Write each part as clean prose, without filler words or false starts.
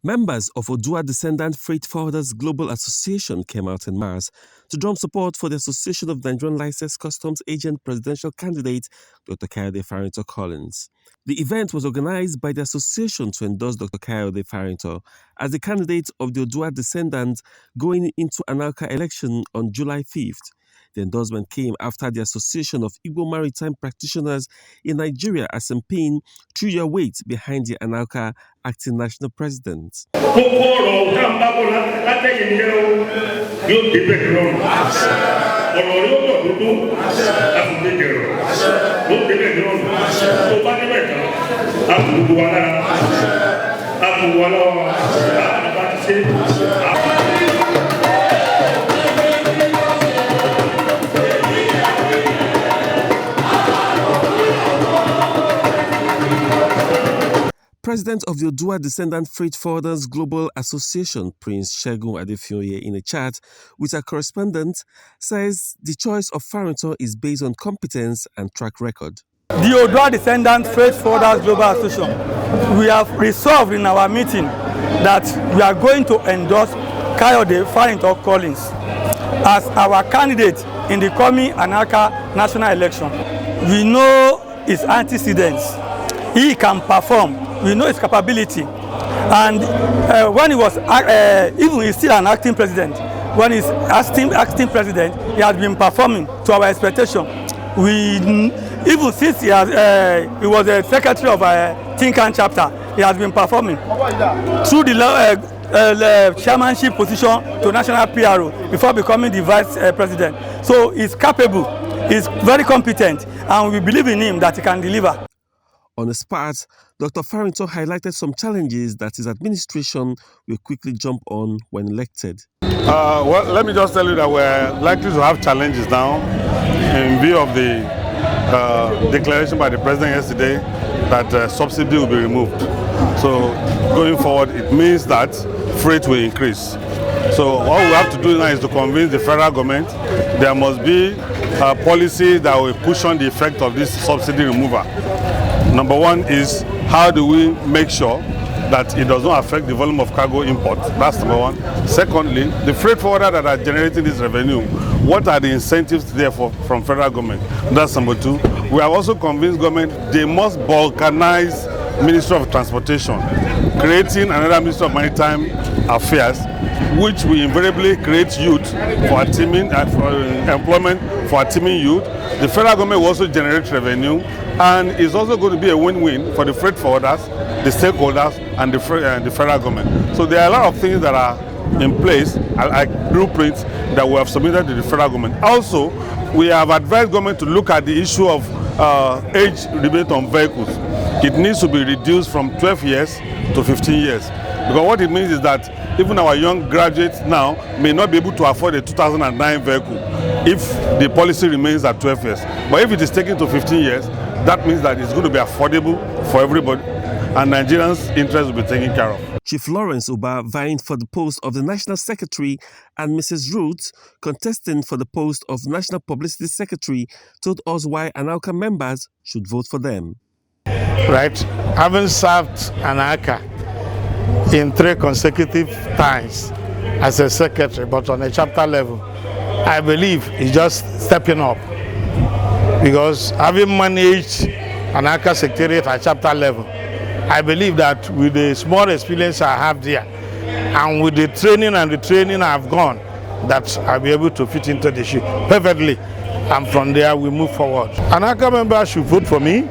Members of Ooduwa Descendant Freight Forwarders Global Association came out in March to drum support for the Association of Nigerian Licensed Customs Agent presidential candidate Dr. Farinto Collins. The event was organized by the association to endorse Dr. Farinto as the candidate of the Ooduwa Descendants going into Anlca election on July 5th. The endorsement came after the Association of Igbo Maritime Practitioners in Nigeria, ASEMPIN, threw their weight behind the Anlca acting national president. President of the Ooduwa Descendant Freight Forwarders Global Association, Prince Segun Adefioye, in a chat with a correspondent, says the choice of Farinto is based on competence and track record. The Ooduwa Descendant Freight Forwarders Global Association, we have resolved in our meeting that we are going to endorse Farinto Collins as our candidate in the coming Anlca national election. We know his antecedents. He can perform. We know his capability, and when he was even he's still an acting president. When he's acting president, he has been performing to our expectation. Even since he was a secretary of a think tank chapter, he has been performing through the chairmanship position to national PRO before becoming the vice president. So he's capable, he's very competent, and we believe in him that he can deliver. On the spot, Dr. Farinto highlighted some challenges that his administration will quickly jump on when elected. Well, let me just tell you that we're likely to have challenges now in view of the declaration by the president yesterday that subsidy will be removed. So going forward, it means that freight will increase. So all we have to do now is to convince the federal government there must be a policy that will cushion the effect of this subsidy removal. Number one is, how do we make sure that it does not affect the volume of cargo import? That's number one. Secondly, the freight forwarder that are generating this revenue, what are the incentives there from federal government? That's number two. We have also convinced government they must balkanize Ministry of Transportation, creating another Ministry of Maritime Affairs, which will invariably create youth for teaming, for employment for teaming youth. The federal government will also generate revenue, and it's also going to be a win-win for the freight forwarders, the stakeholders, and the federal government. So there are a lot of things that are in place, like blueprints that we have submitted to the federal government. Also, we have advised government to look at the issue of age limit on vehicles. It needs to be reduced from 12 years to 15 years. Because what it means is that even our young graduates now may not be able to afford a 2009 vehicle if the policy remains at 12 years. But if it is taken to 15 years, that means that it's going to be affordable for everybody, and Nigerians' interests will be taken care of. Chief Lawrence Uba vying for the post of the National Secretary and Mrs. Ruth contesting for the post of National Publicity Secretary told us why Anlca members should vote for them. Right, having served Anlca in 3 consecutive times as a secretary, but on a chapter level, I believe it's just stepping up. Because having managed Anlca secretariat at chapter level, I believe that with the small experience I have there, and with the training I've gone, that I'll be able to fit into the ship perfectly. And from there, we move forward. Anlca members should vote for me,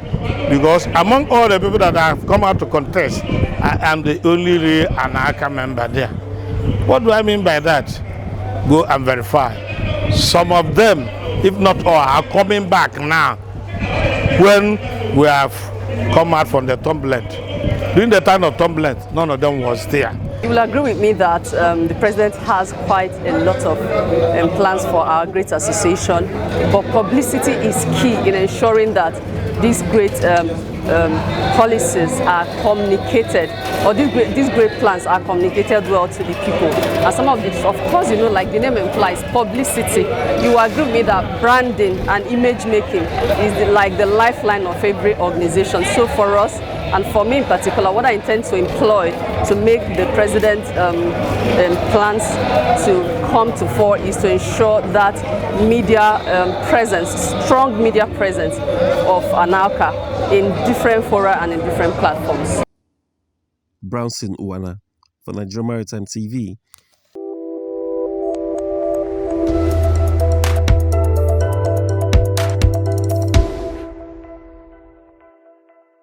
because among all the people that have come out to contest, I am the only real Anlca member there. What do I mean by that? Go and verify. Some of them, if not all, are coming back now when we have come out from the turbulence. During the time of turbulence, none of them was there. You will agree with me that the president has quite a lot of plans for our great association, but publicity is key in ensuring that these great policies are communicated, or these great plans are communicated well to the people. And some of this, of course, you know, like the name implies, publicity. You agree with me that branding and image making is like the lifeline of every organization. So for us, And for me in particular, what I intend to employ to make the president plans to come to fore is to ensure that media presence, strong media presence of Anlca in different fora and in different platforms. Brownson Uwana for Nigeria Maritime TV.